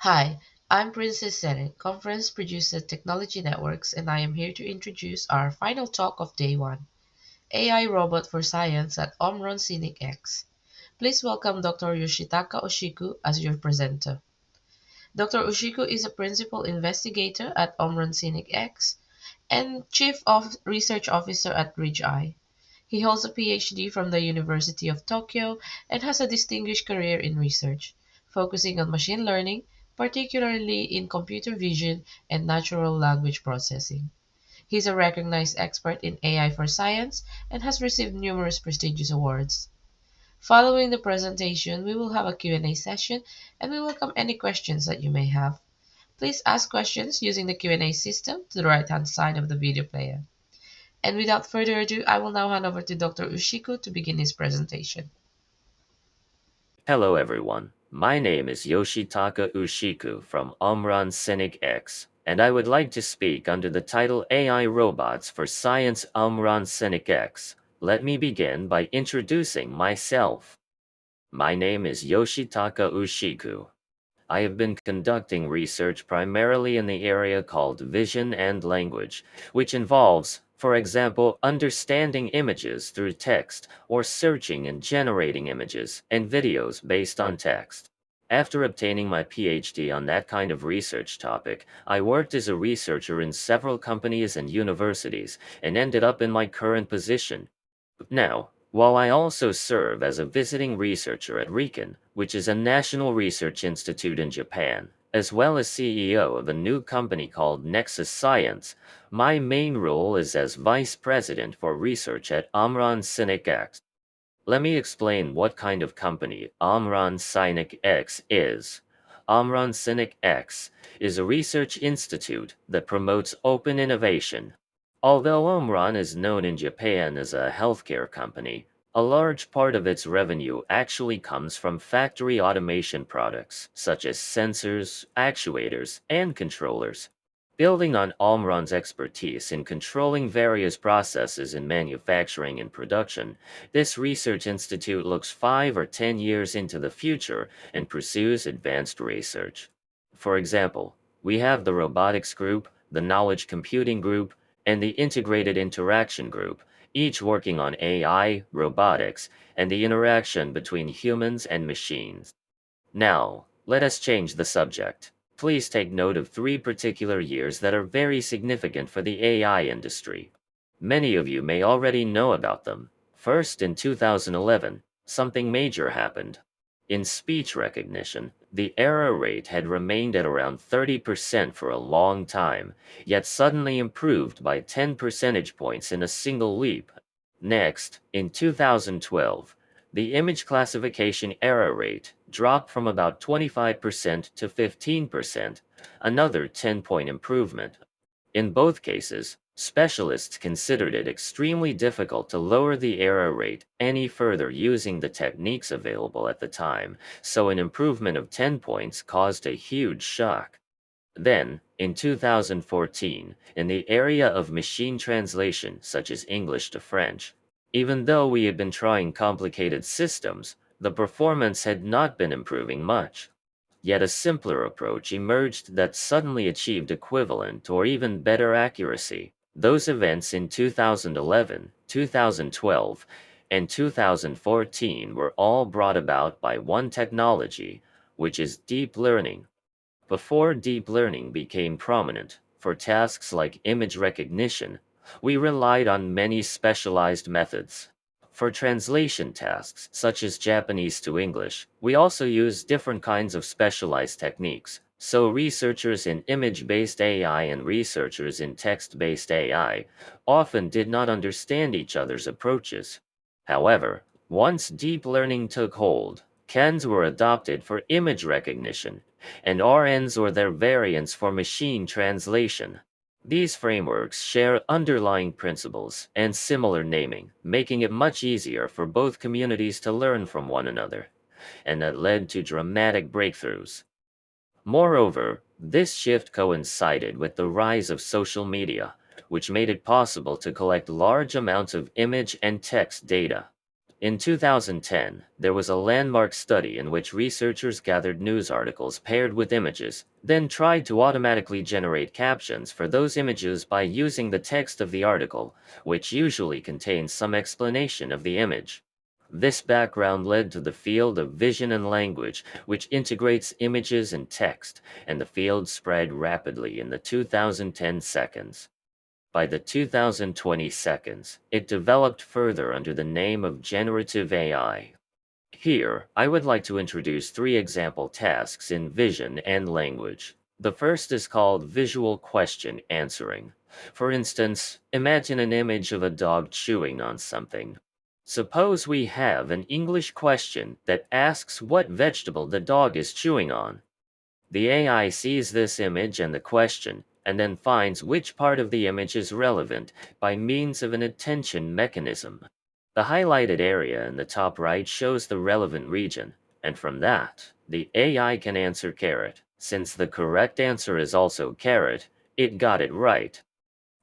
Hi, I'm Princess Senate, conference producer at Technology Networks, and I am here to introduce our final talk of day one, AI Robot for Science at Omron Scenic X. Please welcome Dr. Yoshitaka Ushiku as your presenter. Dr. Ushiku is a principal investigator at Omron Scenic X and chief of research officer at Ridge-I. He holds a PhD from the University of Tokyo and has a distinguished career in research, focusing on machine learning, particularly in computer vision and natural language processing. He's a recognized expert in AI for science and has received numerous prestigious awards. Following the presentation, we will have a Q&A session and we welcome any questions that you may have. Please ask questions using the Q&A system to the right-hand side of the video player. And without further ado, I will now hand over to Dr. Ushiku to begin his presentation. Hello everyone, my name is Yoshitaka Ushiku from Omron Scenic X, and I would like to speak under the title AI Robots for Science Omron Scenic X. Let me begin by introducing myself. My name is Yoshitaka Ushiku. I have been conducting research primarily in the area called vision and language, which involves, for example, understanding images through text or searching and generating images and videos based on text. After obtaining my PhD on that kind of research topic, I worked as a researcher in several companies and universities and ended up in my current position. Now, while I also serve as a visiting researcher at RIKEN, which is a national research institute in Japan, as well as CEO of a new company called Nexus Science, my main role is as Vice President for Research at Omron Scenic X. Let me explain what kind of company Omron Scenic X is. Omron Scenic X is a research institute that promotes open innovation. Although Omron is known in Japan as a healthcare company, a large part of its revenue actually comes from factory automation products, such as sensors, actuators, and controllers. Building on Omron's expertise in controlling various processes in manufacturing and production, this research institute looks 5 or 10 years into the future and pursues advanced research. For example, we have the robotics group, the knowledge computing group, and the integrated interaction group, each working on AI, robotics, and the interaction between humans and machines. Now, let us change the subject. Please take note of three particular years that are very significant for the AI industry. Many of you may already know about them. First, in 2011, something major happened. In speech recognition, the error rate had remained at around 30% for a long time, yet suddenly improved by 10 percentage points in a single leap. Next, in 2012, the image classification error rate dropped from about 25% to 15%, another 10-point improvement. In both cases, specialists considered it extremely difficult to lower the error rate any further using the techniques available at the time, so an improvement of 10 points caused a huge shock. Then, in 2014, in the area of machine translation, such as English to French, even though we had been trying complicated systems, the performance had not been improving much. Yet a simpler approach emerged that suddenly achieved equivalent or even better accuracy. Those events in 2011, 2012, and 2014 were all brought about by one technology, which is deep learning. Before deep learning became prominent, for tasks like image recognition, we relied on many specialized methods. For translation tasks, such as Japanese to English, we also use different kinds of specialized techniques. So researchers in image-based AI and researchers in text-based AI often did not understand each other's approaches. However, once deep learning took hold, CANs were adopted for image recognition, and RNs or their variants for machine translation. These frameworks share underlying principles and similar naming, making it much easier for both communities to learn from one another, and that led to dramatic breakthroughs. Moreover, this shift coincided with the rise of social media, which made it possible to collect large amounts of image and text data. In 2010, there was a landmark study in which researchers gathered news articles paired with images, then tried to automatically generate captions for those images by using the text of the article, which usually contains some explanation of the image. This background led to the field of vision and language, which integrates images and text, and the field spread rapidly in the 2010 seconds. By the 2020 seconds, it developed further under the name of generative AI. Here, I would like to introduce three example tasks in vision and language. The first is called visual question answering. For instance, imagine an image of a dog chewing on something. Suppose we have an English question that asks what vegetable the dog is chewing on. The AI sees this image and the question, and then finds which part of the image is relevant by means of an attention mechanism. The highlighted area in the top right shows the relevant region, and from that, the AI can answer caret. Since the correct answer is also caret, it got it right.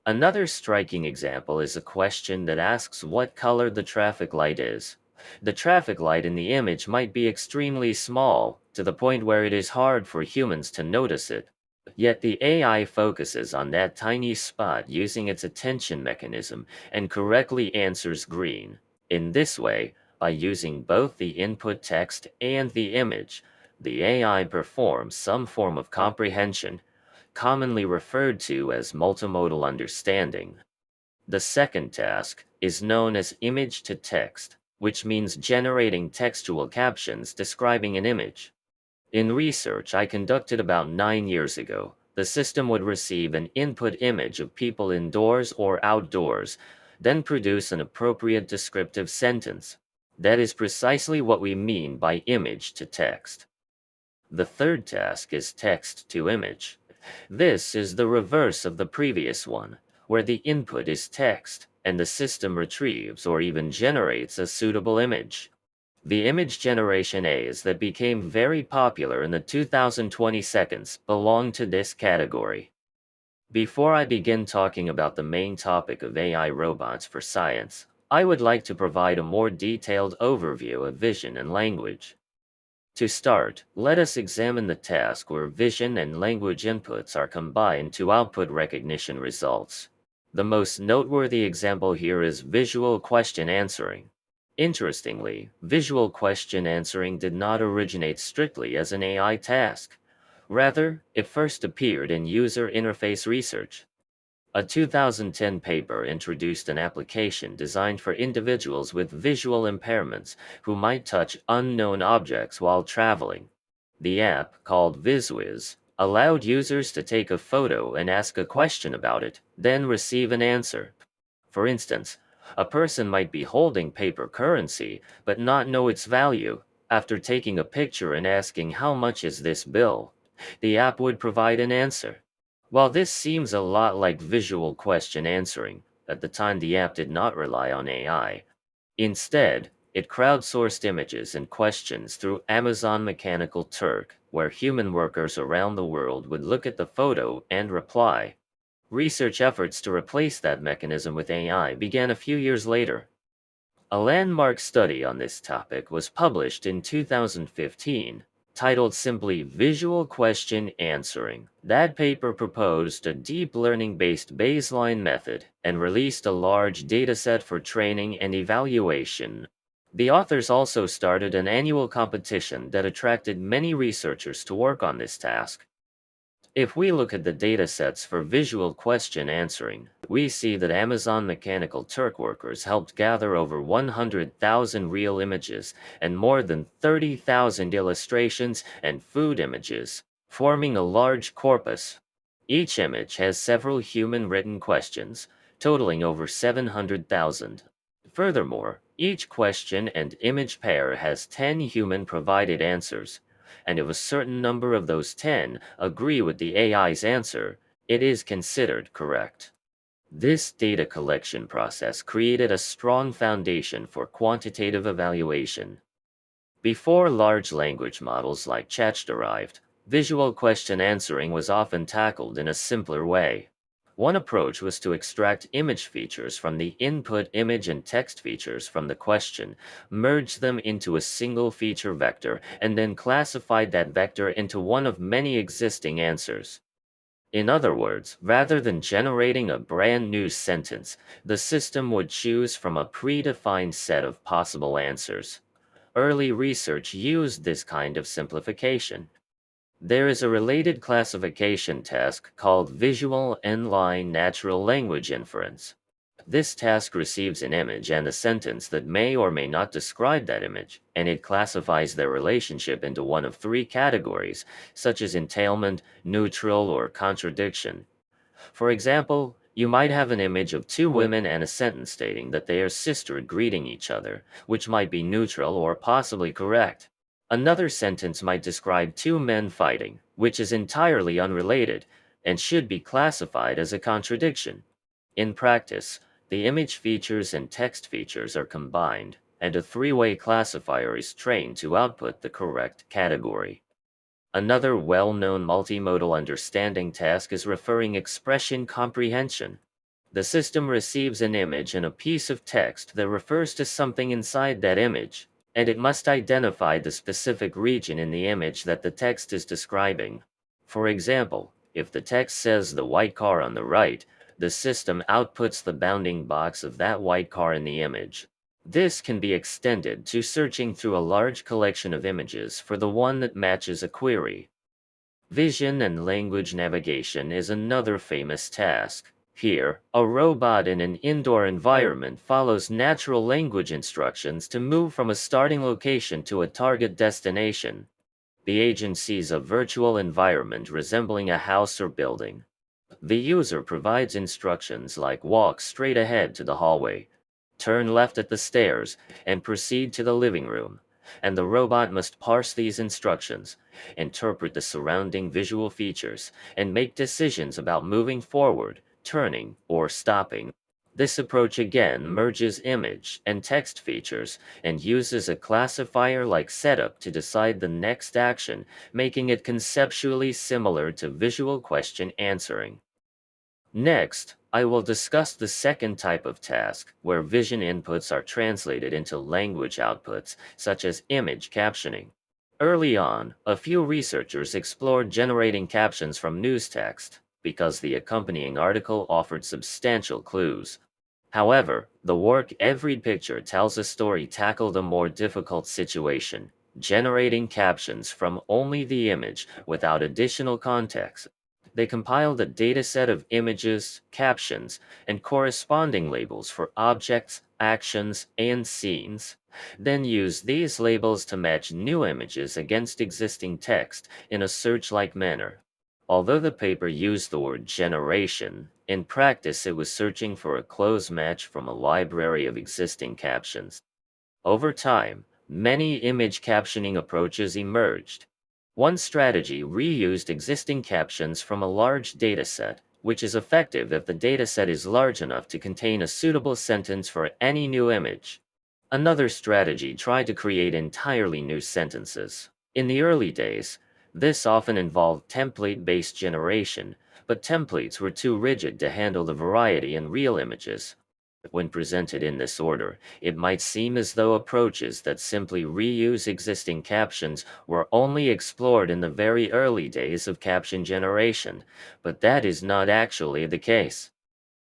Another striking example is a question that asks what color the traffic light is. The traffic light in the image might be extremely small, to the point where it is hard for humans to notice it. Yet the AI focuses on that tiny spot using its attention mechanism and correctly answers green. In this way, by using both the input text and the image, the AI performs some form of comprehension, commonly referred to as multimodal understanding. The second task is known as image to text, which means generating textual captions describing an image. In research I conducted about 9 years ago, the system would receive an input image of people indoors or outdoors, then produce an appropriate descriptive sentence. That is precisely what we mean by image to text. The third task is text to image. This is the reverse of the previous one, where the input is text, and the system retrieves or even generates a suitable image. The image generation A's that became very popular in the 2020 seconds belong to this category. Before I begin talking about the main topic of AI robots for science, I would like to provide a more detailed overview of vision and language. To start, let us examine the task where vision and language inputs are combined to output recognition results. The most noteworthy example here is visual question answering. Interestingly, visual question answering did not originate strictly as an AI task. Rather, it first appeared in user interface research. A 2010 paper introduced an application designed for individuals with visual impairments who might touch unknown objects while traveling. The app, called VizWiz, allowed users to take a photo and ask a question about it, then receive an answer. For instance, a person might be holding paper currency but not know its value. After taking a picture and asking how much is this bill, the app would provide an answer. While this seems a lot like visual question answering, at the time the app did not rely on AI. Instead, it crowdsourced images and questions through Amazon Mechanical Turk, where human workers around the world would look at the photo and reply. Research efforts to replace that mechanism with AI began a few years later. A landmark study on this topic was published in 2015, titled simply Visual Question Answering. That paper proposed a deep learning-based baseline method and released a large dataset for training and evaluation. The authors also started an annual competition that attracted many researchers to work on this task. If we look at the datasets for visual question answering, we see that Amazon Mechanical Turk workers helped gather over 100,000 real images and more than 30,000 illustrations and food images, forming a large corpus. Each image has several human-written questions, totaling over 700,000. Furthermore, each question and image pair has 10 human-provided answers, and if a certain number of those 10 agree with the AI's answer, it is considered correct. This data collection process created a strong foundation for quantitative evaluation. Before large language models like Chat arrived, visual question answering was often tackled in a simpler way. One approach was to extract image features from the input image and text features from the question, merge them into a single feature vector, and then classified that vector into one of many existing answers. In other words, rather than generating a brand new sentence, the system would choose from a predefined set of possible answers. Early research used this kind of simplification. There is a related classification task called Visual N-line Natural Language Inference. This task receives an image and a sentence that may or may not describe that image, and it classifies their relationship into one of three categories, such as entailment, neutral, or contradiction. For example, you might have an image of two women and a sentence stating that they are sister greeting each other, which might be neutral or possibly correct. Another sentence might describe two men fighting, which is entirely unrelated and should be classified as a contradiction. In practice, the image features and text features are combined, and a three-way classifier is trained to output the correct category. Another well-known multimodal understanding task is referring expression comprehension. The system receives an image and a piece of text that refers to something inside that image, and it must identify the specific region in the image that the text is describing. For example, if the text says the white car on the right, the system outputs the bounding box of that white car in the image. This can be extended to searching through a large collection of images for the one that matches a query. Vision and language navigation is another famous task. Here, a robot in an indoor environment follows natural language instructions to move from a starting location to a target destination. The agent sees a virtual environment resembling a house or building. The user provides instructions like walk straight ahead to the hallway, turn left at the stairs, and proceed to the living room. And the robot must parse these instructions, interpret the surrounding visual features, and make decisions about moving forward, turning, or stopping. This approach again merges image and text features and uses a classifier-like setup to decide the next action, making it conceptually similar to visual question answering. Next, I will discuss the second type of task, where vision inputs are translated into language outputs, such as image captioning. Early on, a few researchers explored generating captions from news text, because the accompanying article offered substantial clues. However, the work Every Picture Tells a Story tackled a more difficult situation, generating captions from only the image without additional context. They compiled a dataset of images, captions, and corresponding labels for objects, actions, and scenes, then used these labels to match new images against existing text in a search-like manner. Although the paper used the word generation, in practice it was searching for a close match from a library of existing captions. Over time, many image captioning approaches emerged. One strategy reused existing captions from a large dataset, which is effective if the dataset is large enough to contain a suitable sentence for any new image. Another strategy tried to create entirely new sentences. In the early days, this often involved template-based generation, but templates were too rigid to handle the variety in real images. When presented in this order, it might seem as though approaches that simply reuse existing captions were only explored in the very early days of caption generation, but that is not actually the case.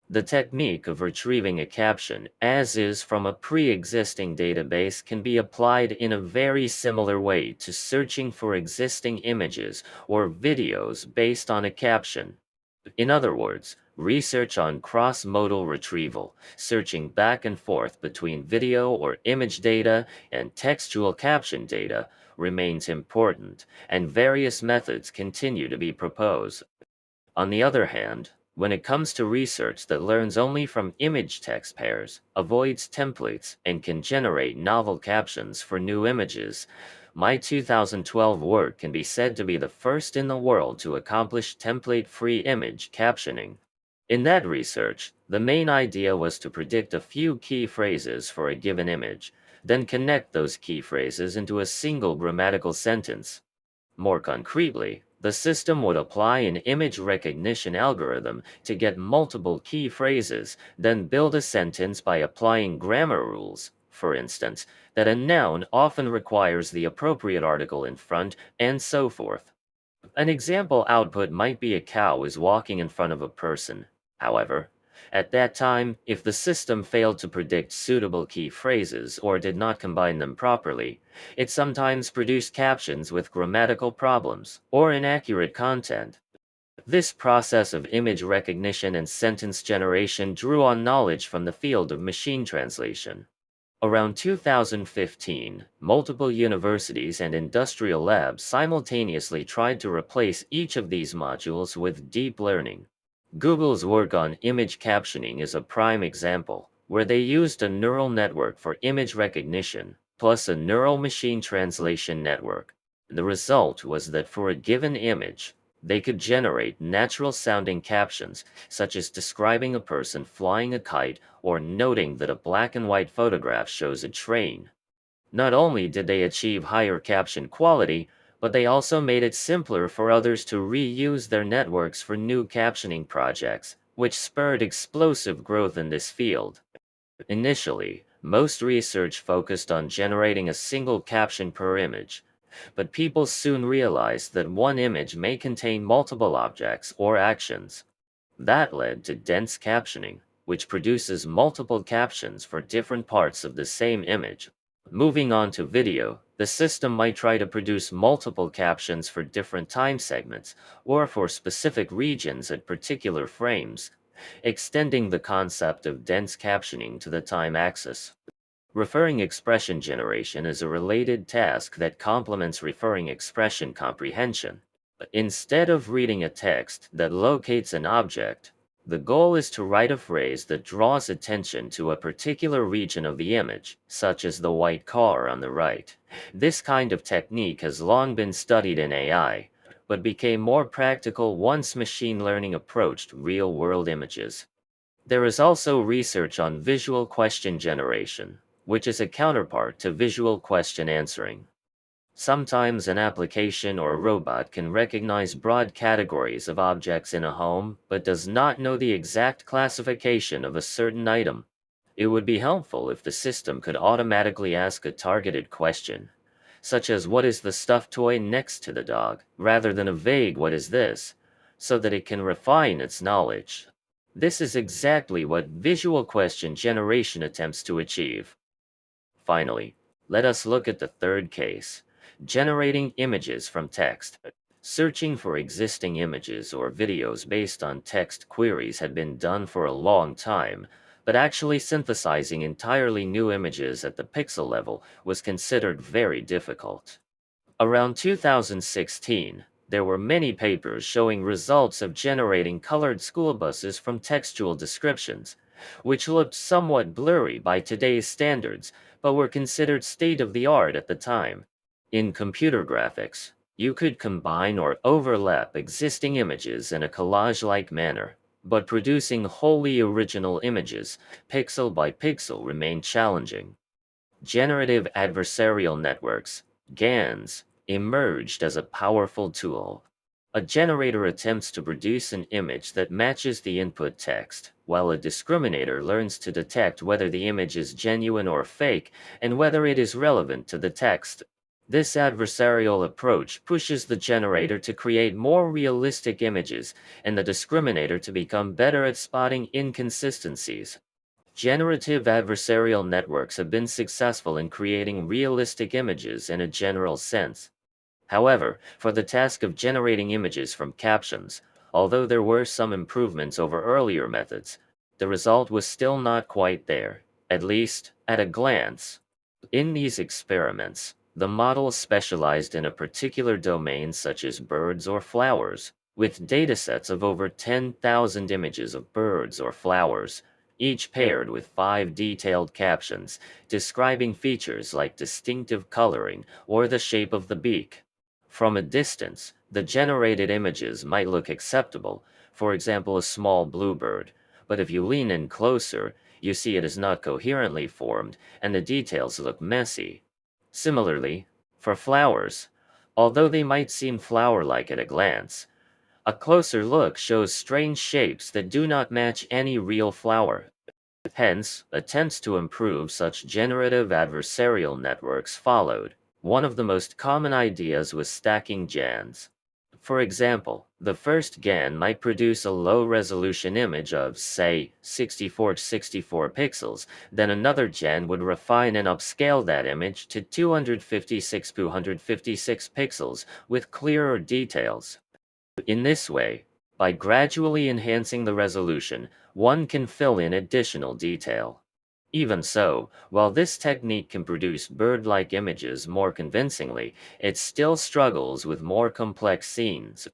The technique of retrieving a caption, as is from a pre-existing database, can be applied in a very similar way to searching for existing images or videos based on a caption. In other words, research on cross-modal retrieval, searching back and forth between video or image data and textual caption data, remains important, and various methods continue to be proposed. On the other hand, when it comes to research that learns only from image-text pairs, avoids templates, and can generate novel captions for new images, my 2012 work can be said to be the first in the world to accomplish template-free image captioning. In that research, the main idea was to predict a few key phrases for a given image, then connect those key phrases into a single grammatical sentence. More concretely, The system would apply an image recognition algorithm to get multiple key phrases, then build a sentence by applying grammar rules. For instance, that a noun often requires the appropriate article in front, and so forth. An example output might be a cow is walking in front of a person. However, at that time, if the system failed to predict suitable key phrases or did not combine them properly, it sometimes produced captions with grammatical problems or inaccurate content. This process of image recognition and sentence generation drew on knowledge from the field of machine translation. Around 2015, multiple universities and industrial labs simultaneously tried to replace each of these modules with deep learning. Google's work on image captioning is a prime example, where they used a neural network for image recognition, plus a neural machine translation network. The result was that for a given image, they could generate natural sounding captions, such as describing a person flying a kite or noting that a black and white photograph shows a train. Not only did they achieve higher caption quality, but they also made it simpler for others to reuse their networks for new captioning projects, which spurred explosive growth in this field. Initially, most research focused on generating a single caption per image, but people soon realized that one image may contain multiple objects or actions. That led to dense captioning, which produces multiple captions for different parts of the same image. Moving on to video, the system might try to produce multiple captions for different time segments or for specific regions at particular frames, extending the concept of dense captioning to the time axis. Referring expression generation is a related task that complements referring expression comprehension. Instead of reading a text that locates an object, the goal is to write a phrase that draws attention to a particular region of the image, such as the white car on the right. This kind of technique has long been studied in AI, but became more practical once machine learning approached real-world images. There is also research on visual question generation, which is a counterpart to visual question answering. Sometimes an application or robot can recognize broad categories of objects in a home, but does not know the exact classification of a certain item. It would be helpful if the system could automatically ask a targeted question, such as what is the stuffed toy next to the dog, rather than a vague what is this, so that it can refine its knowledge. This is exactly what visual question generation attempts to achieve. Finally, let us look at the third case, generating images from text. Searching for existing images or videos based on text queries had been done for a long time, but actually synthesizing entirely new images at the pixel level was considered very difficult. Around 2016, there were many papers showing results of generating colored school buses from textual descriptions, which looked somewhat blurry by today's standards, but were considered state-of-the-art at the time. In computer graphics, you could combine or overlap existing images in a collage-like manner, but producing wholly original images, pixel by pixel, remained challenging. Generative adversarial networks, GANs, emerged as a powerful tool. A generator attempts to produce an image that matches the input text, while a discriminator learns to detect whether the image is genuine or fake and whether it is relevant to the text. This adversarial approach pushes the generator to create more realistic images and the discriminator to become better at spotting inconsistencies. Generative adversarial networks have been successful in creating realistic images in a general sense. However, for the task of generating images from captions, although there were some improvements over earlier methods, the result was still not quite there, at least at a glance. In these experiments, the model specialized in a particular domain such as birds or flowers, with datasets of over 10,000 images of birds or flowers, each paired with 5 detailed captions describing features like distinctive coloring or the shape of the beak. From a distance, the generated images might look acceptable, for example a small bluebird, but if you lean in closer, you see it is not coherently formed and the details look messy. Similarly, for flowers, although they might seem flower-like at a glance. A closer look shows strange shapes that do not match any real flower. Hence, attempts to improve such generative adversarial networks followed. One of the most common ideas was stacking GANs. For example, the first GAN might produce a low-resolution image of, say, 64 pixels, then another GAN would refine and upscale that image to 256 pixels with clearer details. In this way, by gradually enhancing the resolution, one can fill in additional detail. Even so, while this technique can produce bird-like images more convincingly, it still struggles with more complex scenes.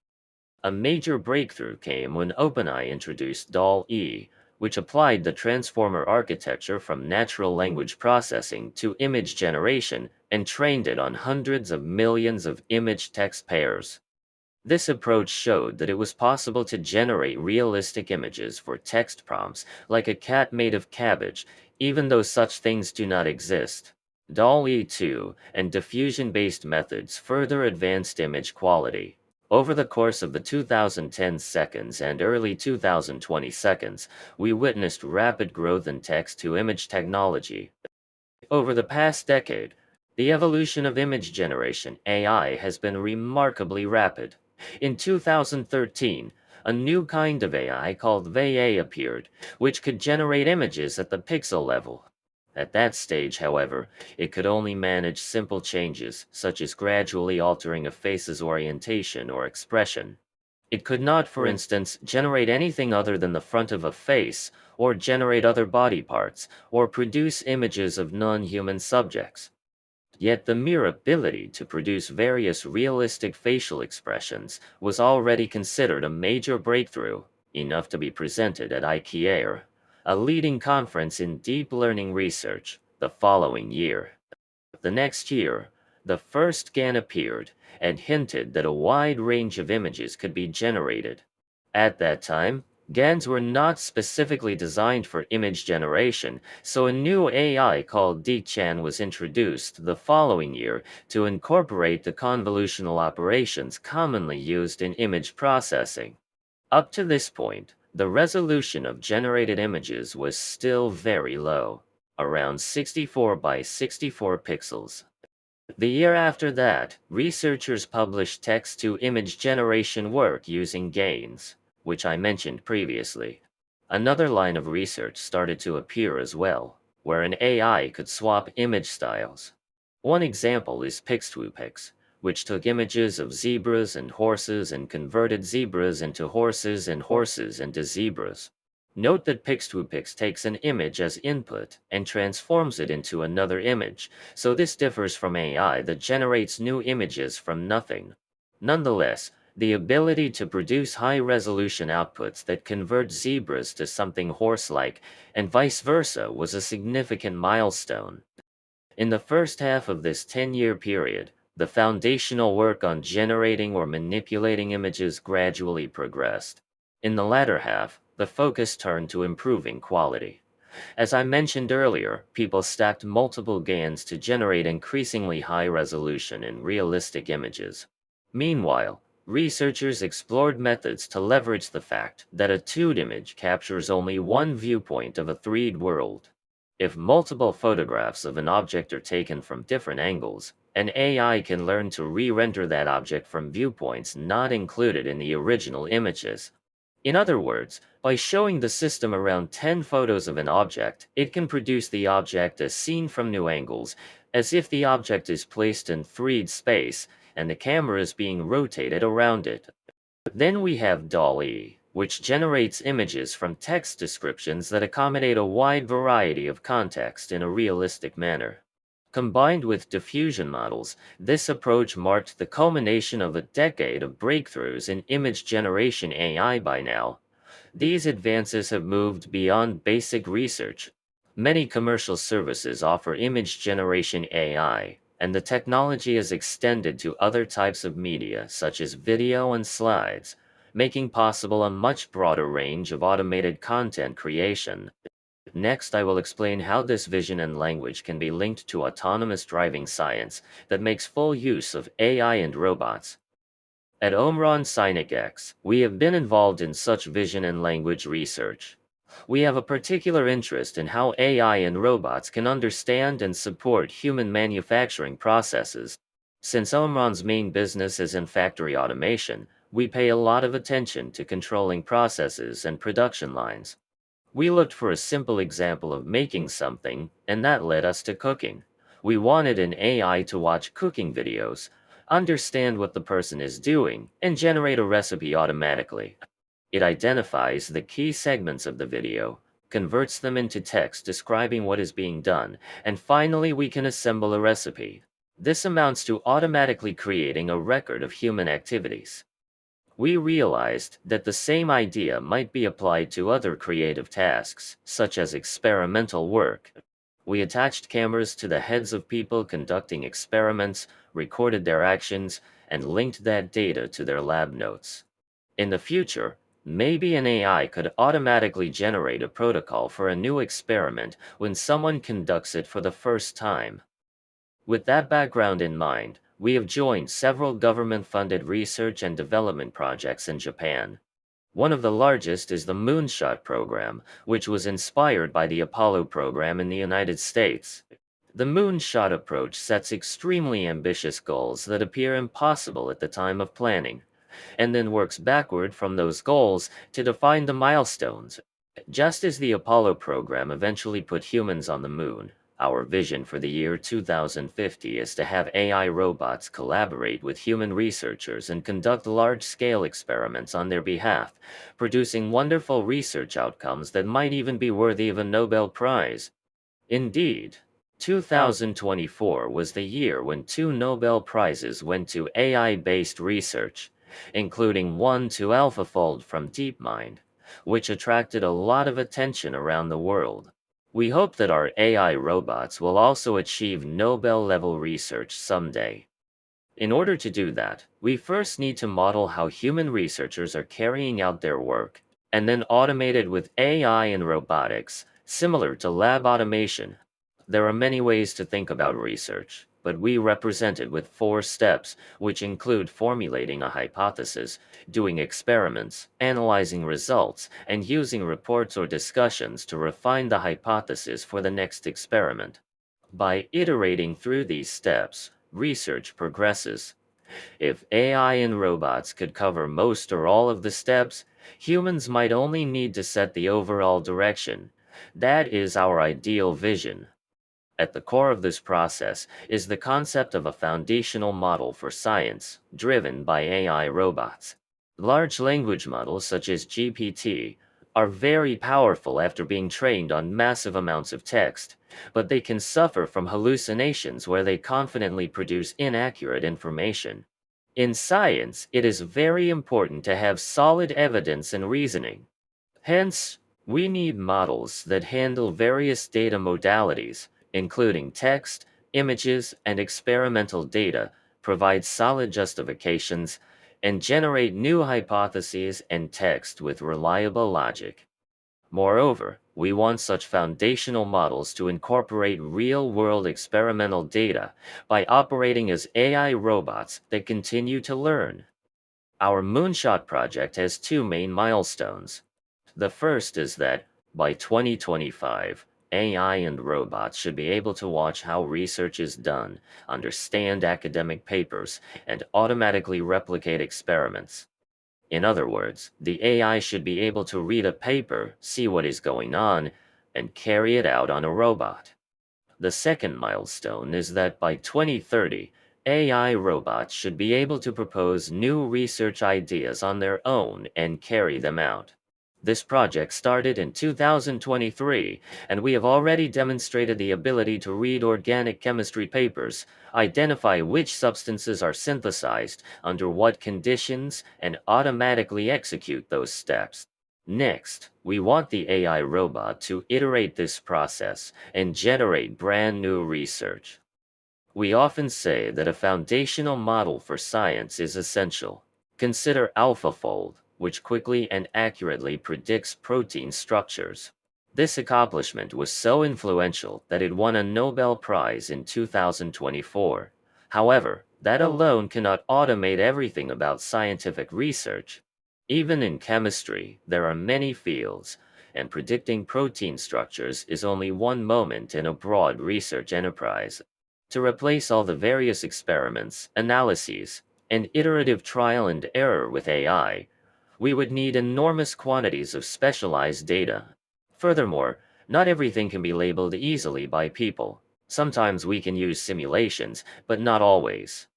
A major breakthrough came when OpenAI introduced DALL-E, which applied the transformer architecture from natural language processing to image generation and trained it on hundreds of millions of image-text pairs. This approach showed that it was possible to generate realistic images for text prompts like a cat made of cabbage, even though such things do not exist. DALL-E 2 and diffusion-based methods further advanced image quality. Over the course of the 2010 seconds and early 2020 seconds, we witnessed rapid growth in text-to-image technology. Over the past decade, the evolution of image generation (AI) has been remarkably rapid. In 2013, a new kind of AI called VA appeared, which could generate images at the pixel level. At that stage, however, it could only manage simple changes, such as gradually altering a face's orientation or expression. It could not, for instance, generate anything other than the front of a face, or generate other body parts, or produce images of non-human subjects. Yet the mere ability to produce various realistic facial expressions was already considered a major breakthrough, enough to be presented at IKEA, a leading conference in deep learning research, the following year. The next year, the first GAN appeared and hinted that a wide range of images could be generated. At that time, GANs were not specifically designed for image generation, so a new AI called D-Chan was introduced the following year to incorporate the convolutional operations commonly used in image processing. Up to this point, the resolution of generated images was still very low, around 64 by 64 pixels. The year after that, researchers published text-to-image generation work using GANs, which I mentioned previously. Another line of research started to appear as well, where an AI could swap image styles. One example is Pix2Pix, which took images of zebras and horses and converted zebras into horses and horses into zebras. Note that Pix2Pix takes an image as input and transforms it into another image, so this differs from AI that generates new images from nothing. Nonetheless, the ability to produce high-resolution outputs that convert zebras to something horse-like, and vice versa, was a significant milestone. In the first half of this 10-year period, the foundational work on generating or manipulating images gradually progressed. In the latter half, the focus turned to improving quality. As I mentioned earlier, people stacked multiple GANs to generate increasingly high resolution and realistic images. Meanwhile, researchers explored methods to leverage the fact that a 2D image captures only one viewpoint of a 3D world. If multiple photographs of an object are taken from different angles, an AI can learn to re-render that object from viewpoints not included in the original images. In other words, by showing the system around 10 photos of an object, it can produce the object as seen from new angles, as if the object is placed in 3D space and the camera is being rotated around it. Then we have DALL-E, which generates images from text descriptions that accommodate a wide variety of context in a realistic manner. Combined with diffusion models, this approach marked the culmination of a decade of breakthroughs in image generation AI by now. These advances have moved beyond basic research. Many commercial services offer image generation AI, and the technology is extended to other types of media such as video and slides, making possible a much broader range of automated content creation. Next, I will explain how this vision and language can be linked to autonomous driving science that makes full use of AI and robots. At Omron Synic X, we have been involved in such vision and language research. We have a particular interest in how AI and robots can understand and support human manufacturing processes. Since Omron's main business is in factory automation, we pay a lot of attention to controlling processes and production lines. We looked for a simple example of making something, and that led us to cooking. We wanted an AI to watch cooking videos, understand what the person is doing, and generate a recipe automatically. It identifies the key segments of the video, converts them into text describing what is being done, and finally we can assemble a recipe. This amounts to automatically creating a record of human activities. We realized that the same idea might be applied to other creative tasks, such as experimental work. We attached cameras to the heads of people conducting experiments, recorded their actions, and linked that data to their lab notes. In the future, maybe an AI could automatically generate a protocol for a new experiment when someone conducts it for the first time. With that background in mind, we have joined several government-funded research and development projects in Japan. One of the largest is the Moonshot program, which was inspired by the Apollo program in the United States. The Moonshot approach sets extremely ambitious goals that appear impossible at the time of planning, and then works backward from those goals to define the milestones. Just as the Apollo program eventually put humans on the moon, our vision for the year 2050 is to have AI robots collaborate with human researchers and conduct large-scale experiments on their behalf, producing wonderful research outcomes that might even be worthy of a Nobel Prize. Indeed, 2024 was the year when two Nobel Prizes went to AI-based research, including one to AlphaFold from DeepMind, which attracted a lot of attention around the world. We hope that our AI robots will also achieve Nobel-level research someday. In order to do that, we first need to model how human researchers are carrying out their work, and then automate it with AI and robotics, similar to lab automation. There are many ways to think about research, but we represent it with 4 steps, which include formulating a hypothesis, doing experiments, analyzing results, and using reports or discussions to refine the hypothesis for the next experiment. By iterating through these steps, research progresses. If AI and robots could cover most or all of the steps, humans might only need to set the overall direction. That is our ideal vision. At the core of this process is the concept of a foundational model for science, driven by AI robots. Large language models such as GPT are very powerful after being trained on massive amounts of text, but they can suffer from hallucinations where they confidently produce inaccurate information. In science, it is very important to have solid evidence and reasoning. Hence, we need models that handle various data modalities, including text, images, and experimental data, provide solid justifications, and generate new hypotheses and text with reliable logic. Moreover, we want such foundational models to incorporate real-world experimental data by operating as AI robots that continue to learn. Our Moonshot project has 2 main milestones. The first is that, by 2025, AI and robots should be able to watch how research is done, understand academic papers, and automatically replicate experiments. In other words, the AI should be able to read a paper, see what is going on, and carry it out on a robot. The second milestone is that by 2030, AI robots should be able to propose new research ideas on their own and carry them out. This project started in 2023, and we have already demonstrated the ability to read organic chemistry papers, identify which substances are synthesized, under what conditions, and automatically execute those steps. Next, we want the AI robot to iterate this process and generate brand new research. We often say that a foundational model for science is essential. Consider AlphaFold, which quickly and accurately predicts protein structures. This accomplishment was so influential that it won a Nobel Prize in 2024. However, that alone cannot automate everything about scientific research. Even in chemistry, there are many fields, and predicting protein structures is only one moment in a broad research enterprise. To replace all the various experiments, analyses, and iterative trial and error with AI, we would need enormous quantities of specialized data. Furthermore, not everything can be labeled easily by people. Sometimes we can use simulations, but not always.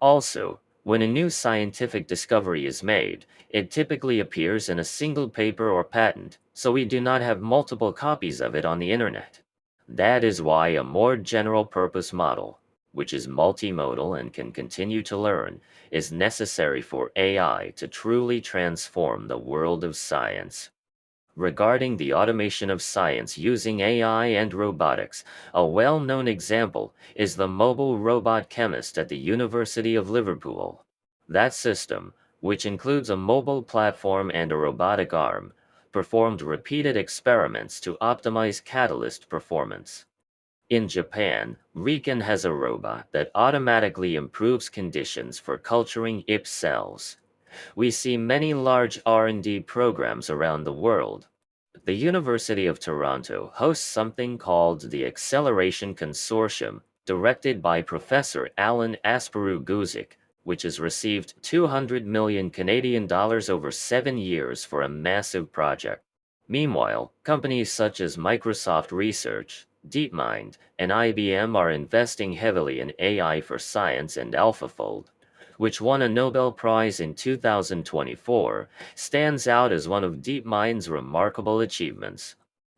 Also, when a new scientific discovery is made, it typically appears in a single paper or patent, so we do not have multiple copies of it on the internet. That is why a more general purpose model, which is multimodal and can continue to learn, is necessary for AI to truly transform the world of science. Regarding the automation of science using AI and robotics, a well-known example is the mobile robot chemist at the University of Liverpool. That system, which includes a mobile platform and a robotic arm, performed repeated experiments to optimize catalyst performance. In Japan, Riken has a robot that automatically improves conditions for culturing IP cells. We see many large R&D programs around the world. The University of Toronto hosts something called the Acceleration Consortium, directed by Professor Alan Asparuh-Guzik, which has received 200 million Canadian dollars over 7 years for a massive project. Meanwhile, companies such as Microsoft Research, DeepMind, and IBM are investing heavily in AI for science, and AlphaFold, which won a Nobel Prize in 2024, stands out as one of DeepMind's remarkable achievements.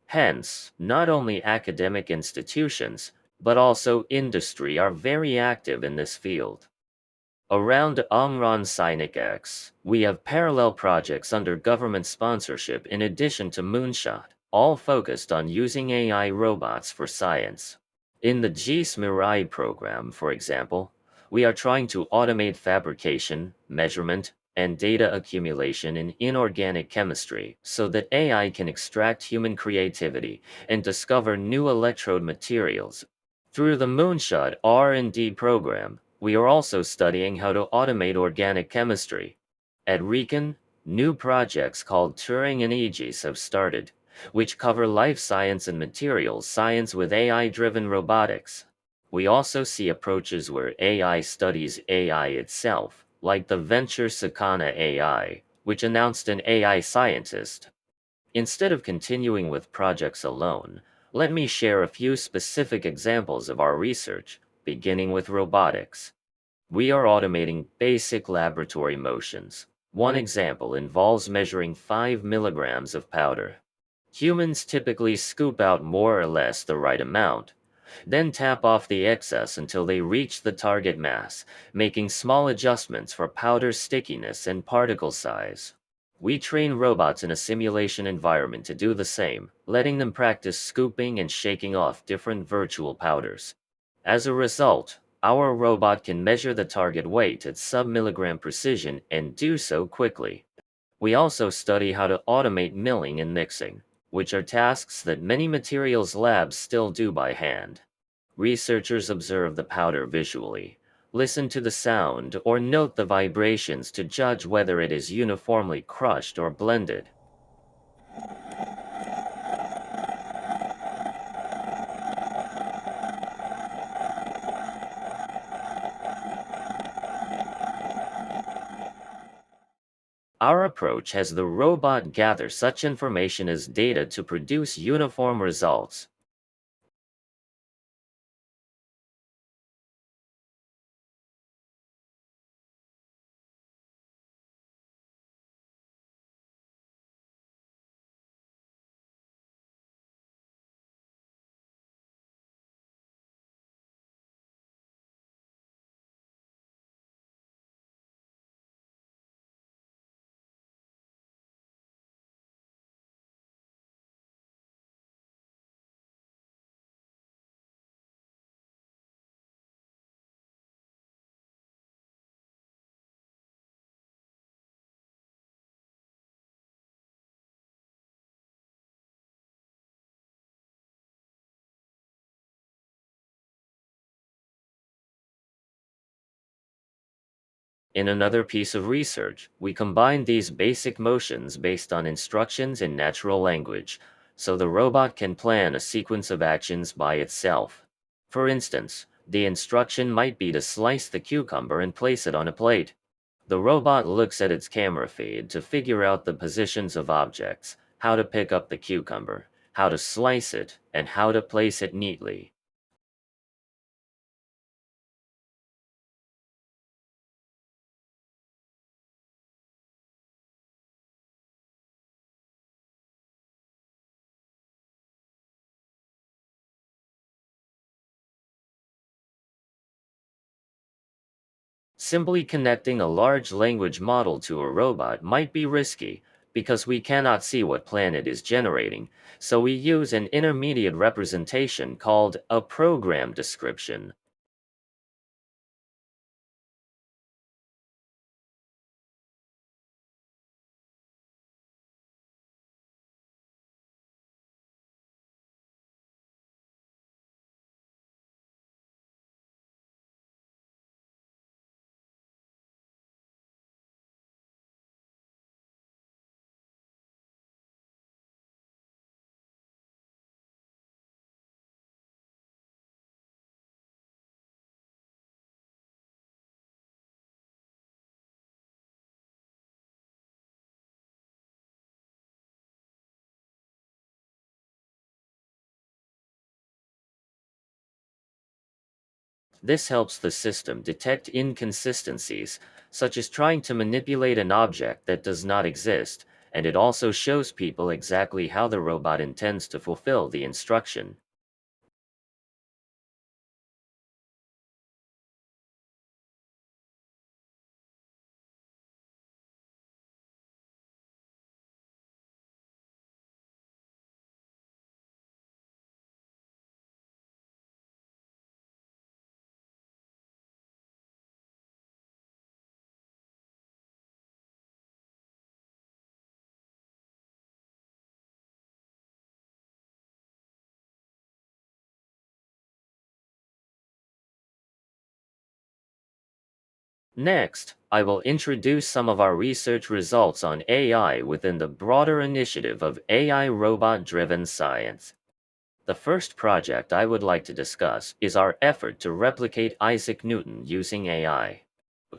Hence, not only academic institutions, but also industry are very active in this field. Around Omron Sinec X, we have parallel projects under government sponsorship in addition to Moonshot, all focused on using AI robots for science. In the GIS Mirai program, for example, we are trying to automate fabrication, measurement, and data accumulation in inorganic chemistry so that AI can extract human creativity and discover new electrode materials. Through the Moonshot R&D program, we are also studying how to automate organic chemistry. At Riken, new projects called Turing and Aegis have started, which cover life science and materials science with AI-driven robotics. We also see approaches where AI studies AI itself, like the venture Sakana AI, which announced an AI scientist. Instead of continuing with projects alone, let me share a few specific examples of our research, beginning with robotics. We are automating basic laboratory motions. One example involves measuring 5 milligrams of powder. Humans typically scoop out more or less the right amount, then tap off the excess until they reach the target mass, making small adjustments for powder stickiness and particle size. We train robots in a simulation environment to do the same, letting them practice scooping and shaking off different virtual powders. As a result, our robot can measure the target weight at sub-milligram precision and do so quickly. We also study how to automate milling and mixing, which are tasks that many materials labs still do by hand. Researchers observe the powder visually, listen to the sound, or note the vibrations to judge whether it is uniformly crushed or blended. Our approach has the robot gather such information as data to produce uniform results. In another piece of research, we combined these basic motions based on instructions in natural language, so the robot can plan a sequence of actions by itself. For instance, the instruction might be to slice the cucumber and place it on a plate. The robot looks at its camera feed to figure out the positions of objects, how to pick up the cucumber, how to slice it, and how to place it neatly. Simply connecting a large language model to a robot might be risky because we cannot see what plan it is generating, so we use an intermediate representation called a program description. This helps the system detect inconsistencies, such as trying to manipulate an object that does not exist, and it also shows people exactly how the robot intends to fulfill the instruction. Next, I will introduce some of our research results on AI within the broader initiative of AI robot-driven science. The first project I would like to discuss is our effort to replicate Isaac Newton using AI.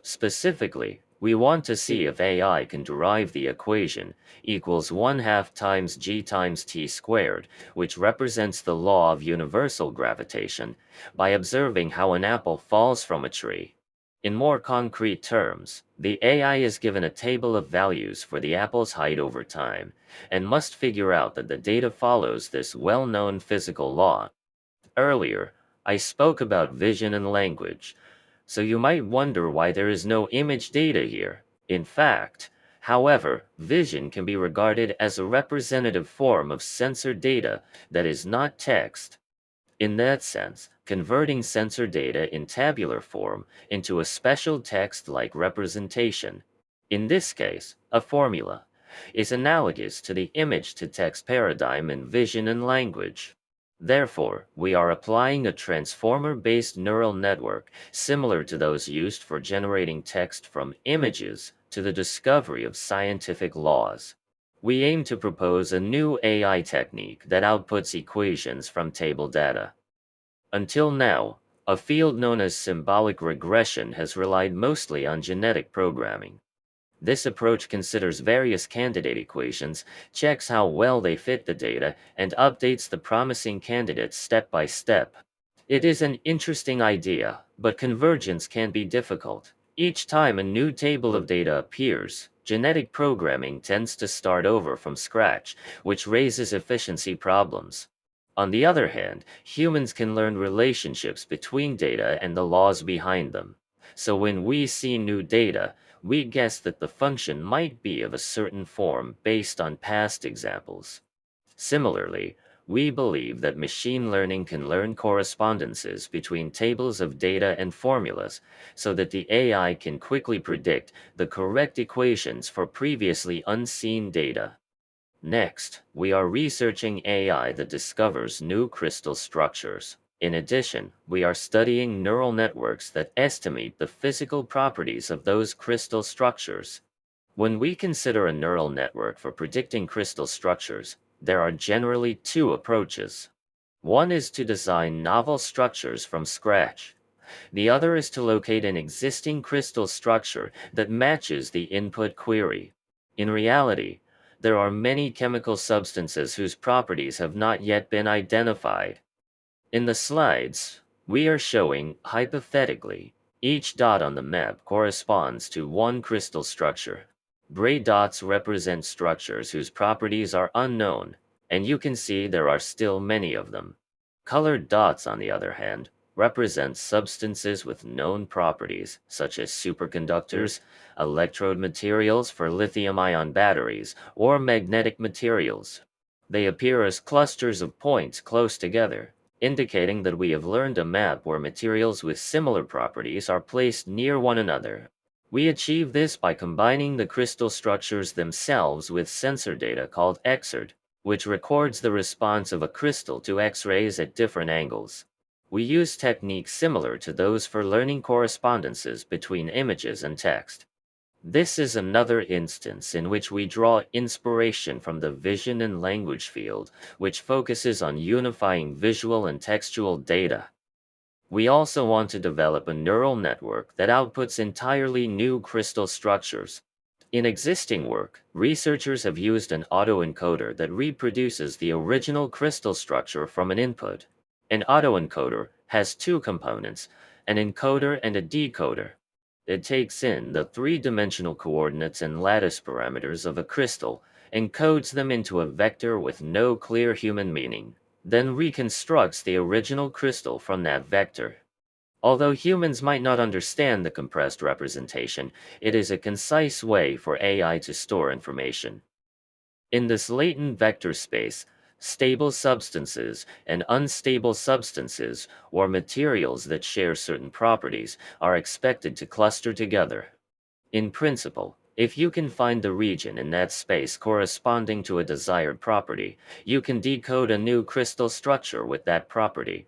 Specifically, we want to see if AI can derive the equation equals 1/2 times g times t squared, which represents the law of universal gravitation, by observing how an apple falls from a tree. In more concrete terms, the AI is given a table of values for the apple's height over time, and must figure out that the data follows this well-known physical law. Earlier, I spoke about vision and language, so you might wonder why there is no image data here. In fact, however, vision can be regarded as a representative form of sensor data that is not text. In that sense, converting sensor data in tabular form into a special text-like representation, in this case, a formula, is analogous to the image-to-text paradigm in vision and language. Therefore, we are applying a transformer-based neural network similar to those used for generating text from images to the discovery of scientific laws. We aim to propose a new AI technique that outputs equations from table data. Until now, a field known as symbolic regression has relied mostly on genetic programming. This approach considers various candidate equations, checks how well they fit the data, and updates the promising candidates step by step. It is an interesting idea, but convergence can be difficult. Each time a new table of data appears, genetic programming tends to start over from scratch, which raises efficiency problems. On the other hand, humans can learn relationships between data and the laws behind them. So when we see new data, we guess that the function might be of a certain form based on past examples. Similarly, we believe that machine learning can learn correspondences between tables of data and formulas so that the AI can quickly predict the correct equations for previously unseen data. Next, we are researching AI that discovers new crystal structures. In addition, we are studying neural networks that estimate the physical properties of those crystal structures. When we consider a neural network for predicting crystal structures, there are generally two approaches. One is to design novel structures from scratch. The other is to locate an existing crystal structure that matches the input query. In reality, there are many chemical substances whose properties have not yet been identified. In the slides, we are showing, hypothetically, each dot on the map corresponds to one crystal structure. Gray dots represent structures whose properties are unknown, and you can see there are still many of them. Colored dots, on the other hand, represent substances with known properties, such as superconductors, electrode materials for lithium-ion batteries, or magnetic materials. They appear as clusters of points close together, indicating that we have learned a map where materials with similar properties are placed near one another. We achieve this by combining the crystal structures themselves with sensor data called XRD, which records the response of a crystal to X-rays at different angles. We use techniques similar to those for learning correspondences between images and text. This is another instance in which we draw inspiration from the vision and language field, which focuses on unifying visual and textual data. We also want to develop a neural network that outputs entirely new crystal structures. In existing work, researchers have used an autoencoder that reproduces the original crystal structure from an input. An autoencoder has two components, an encoder and a decoder. It takes in the three-dimensional coordinates and lattice parameters of a crystal, encodes them into a vector with no clear human meaning, then reconstructs the original crystal from that vector. Although humans might not understand the compressed representation, it is a concise way for AI to store information. In this latent vector space, stable substances and unstable substances, or materials that share certain properties, are expected to cluster together. In principle, if you can find the region in that space corresponding to a desired property, you can decode a new crystal structure with that property.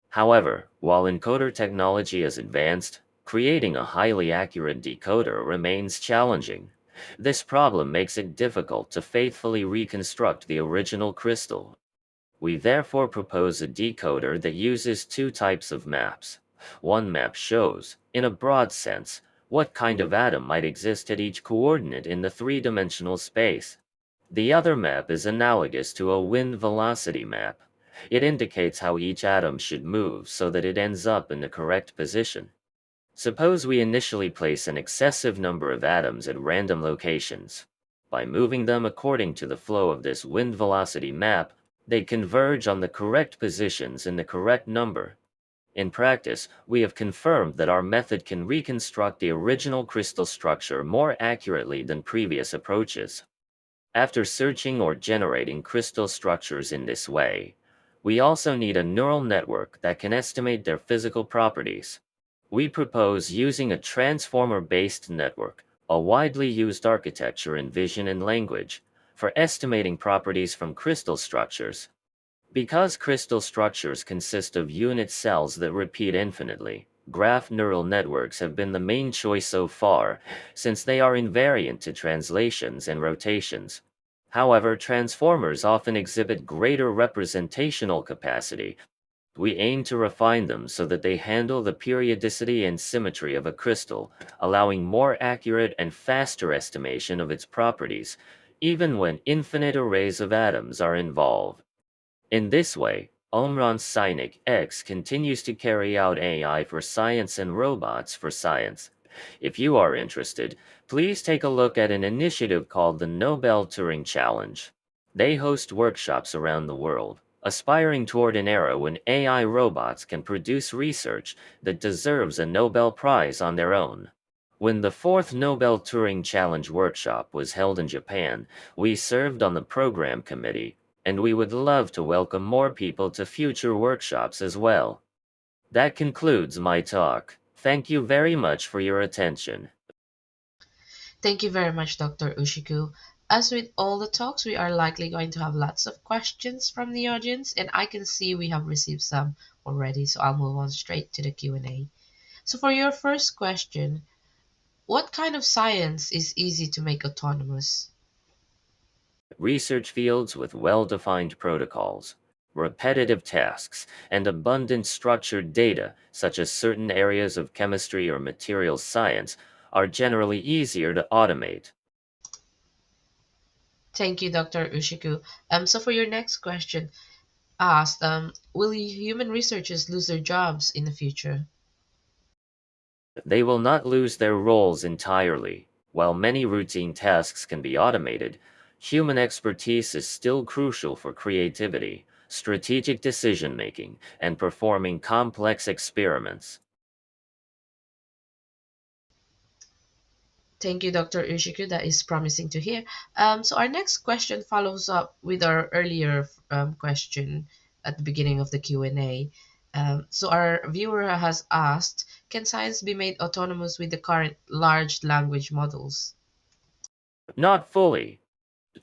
However, while encoder technology is advanced, creating a highly accurate decoder remains challenging. This problem makes it difficult to faithfully reconstruct the original crystal. We therefore propose a decoder that uses two types of maps. One map shows, in a broad sense, what kind of atom might exist at each coordinate in the three-dimensional space. The other map is analogous to a wind velocity map. It indicates how each atom should move so that it ends up in the correct position. Suppose we initially place an excessive number of atoms at random locations. By moving them according to the flow of this wind velocity map, they converge on the correct positions in the correct number. In practice, we have confirmed that our method can reconstruct the original crystal structure more accurately than previous approaches. After searching or generating crystal structures in this way, we also need a neural network that can estimate their physical properties. We propose using a transformer-based network, a widely used architecture in vision and language, for estimating properties from crystal structures. Because crystal structures consist of unit cells that repeat infinitely, graph neural networks have been the main choice so far, since they are invariant to translations and rotations. However, transformers often exhibit greater representational capacity. We aim to refine them so that they handle the periodicity and symmetry of a crystal, allowing more accurate and faster estimation of its properties, even when infinite arrays of atoms are involved. In this way, Omron Synic X continues to carry out AI for science and robots for science. If you are interested, please take a look at an initiative called the Nobel Turing Challenge. They host workshops around the world, aspiring toward an era when AI robots can produce research that deserves a Nobel Prize on their own. When the fourth Nobel Turing Challenge workshop was held in Japan, we served on the program committee, and we would love to welcome more people to future workshops as well. That concludes my talk. Thank you very much for your attention. Thank you very much, Dr. Ushiku. As with all the talks, we are likely going to have lots of questions from the audience, and I can see we have received some already, so I'll move on straight to the Q&A. So for your first question, what kind of science is easy to make autonomous? Research fields with well-defined protocols, repetitive tasks, and abundant structured data, such as certain areas of chemistry or materials science, are generally easier to automate. Thank you, Dr. Ushiku. So for your next question, asked, will human researchers lose their jobs in the future? They will not lose their roles entirely. While many routine tasks can be automated, human expertise is still crucial for creativity, strategic decision making, and performing complex experiments. Thank you, Dr. Ushiku. That is promising to hear. So our next question follows up with our earlier question at the beginning of the Q&A. So our viewer has asked, can science be made autonomous with the current large language models? Not fully.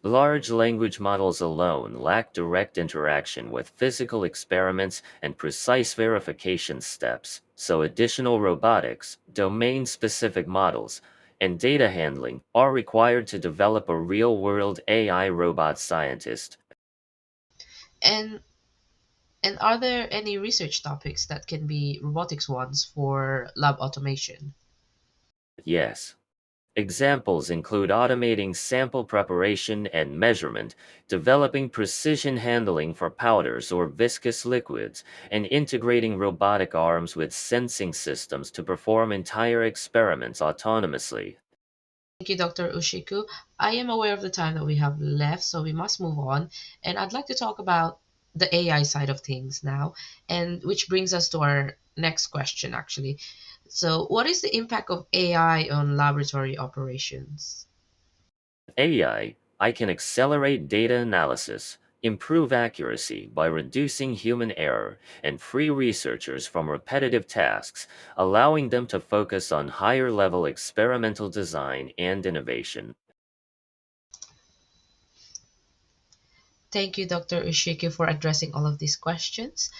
Large language models alone lack direct interaction with physical experiments and precise verification steps, so additional robotics, domain-specific models, and data handling are required to develop a real-world AI robot scientist. And and are there any research topics that can be robotics ones for lab automation? Yes. Examples include automating sample preparation and measurement, developing precision handling for powders or viscous liquids, and integrating robotic arms with sensing systems to perform entire experiments autonomously. Thank you, Dr. Ushiku. I am aware of the time that we have left, so we must move on. And I'd like to talk about the AI side of things now, and which brings us to our next question, actually. So, what is the impact of AI on laboratory operations? AI can accelerate data analysis, improve accuracy by reducing human error, and free researchers from repetitive tasks, allowing them to focus on higher level experimental design and innovation. Thank you, Dr. Ushiki, for addressing all of these questions.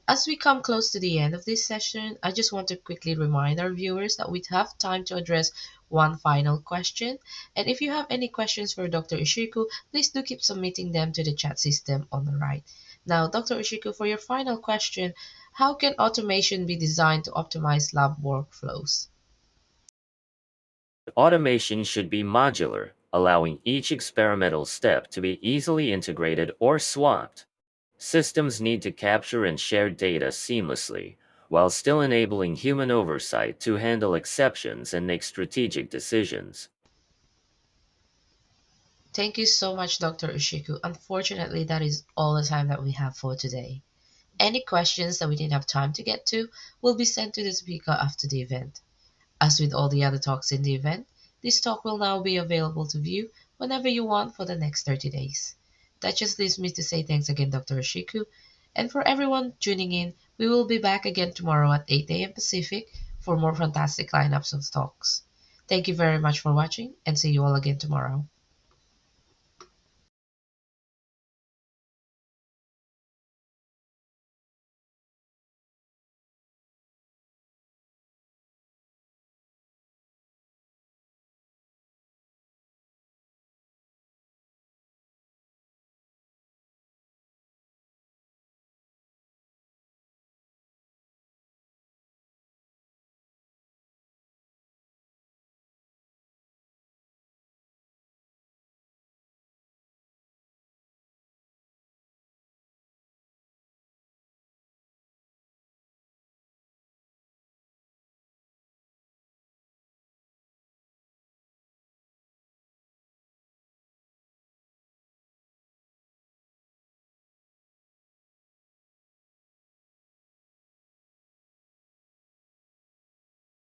As we come close to the end of this session, I just want to quickly remind our viewers that we have time to address one final question. And if you have any questions for Dr. Ushiku, please do keep submitting them to the chat system on the right. Now, Dr. Ushiku, for your final question, how can automation be designed to optimize lab workflows? Automation should be modular, allowing each experimental step to be easily integrated or swapped. Systems need to capture and share data seamlessly, while still enabling human oversight to handle exceptions and make strategic decisions. Thank you so much, Dr. Ushiku. Unfortunately, that is all the time that we have for today. Any questions that we didn't have time to get to will be sent to the speaker after the event. As with all the other talks in the event, this talk will now be available to view whenever you want for the next 30 days. That just leaves me to say thanks again, Dr. Oshiku. And for everyone tuning in, we will be back again tomorrow at 8 a.m. Pacific for more fantastic lineups of talks. Thank you very much for watching and see you all again tomorrow.